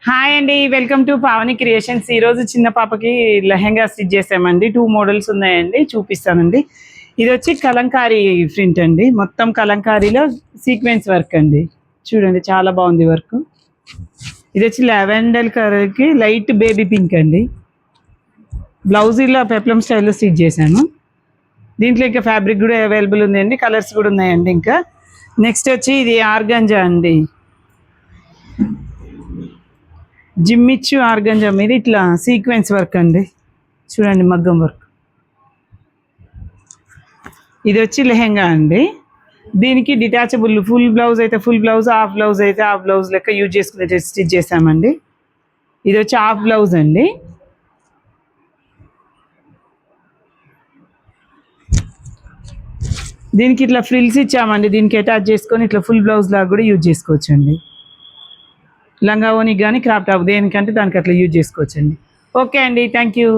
Hi అండి, welcome to Pavani creations. ఈరోజు చిన్న పాపకి లెహెంగా స్టిచ్ చేసామండి. 2 మోడల్స్ ఉన్నాయండి, చూపిస్తానండి. ఇది వచ్చి కలంకారీ ప్రింట్ అండి, మొత్తం కలంకారీలో సీక్వెన్స్ వర్క్ అండి. చూడండి చాలా బాగుంది వర్క్. ఇది వచ్చి లావెండర్ కలర్కి లైట్ బేబీ పింక్ అండి. బ్లౌజ్ ఇలా పెప్లమ్ స్టైల్లో స్టిచ్ చేశాను. దీంట్లో ఇంకా ఫ్యాబ్రిక్ కూడా అవైలబుల్ ఉందండి, కలర్స్ కూడా ఉన్నాయండి. ఇంకా నెక్స్ట్ వచ్చి ఇది ఆర్గంజా అండి, జిమ్మిచ్చు ఆర్గంజా మీద ఇట్లా సీక్వెన్స్ వర్క్ అండి. చూడండి మగ్గం వర్క్. ఇది వచ్చి లెహెంగా అండి. దీనికి డిటాచబుల్ ఫుల్ బ్లౌజ్ అయితే ఫుల్ బ్లౌజ్, హాఫ్ బ్లౌజ్ అయితే హాఫ్ బ్లౌజ్ లెక్క యూజ్ చేసుకునే స్టిచ్ చేసామండి. ఇది వచ్చి హాఫ్ బ్లౌజ్ అండి. దీనికి ఇట్లా ఫ్రిల్స్ ఇచ్చామండి, దీనికి అటాచ్ చేసుకొని ఇట్లా ఫుల్ బ్లౌజ్ లాగా కూడా యూజ్ చేసుకోవచ్చు అండి. లంగా ఓనికి కానీ క్రాప్ టాప్ దేనికంటే దానికి అట్లా యూజ్ చేసుకోవచ్చండి. ఓకే అండి, థ్యాంక్ యూ.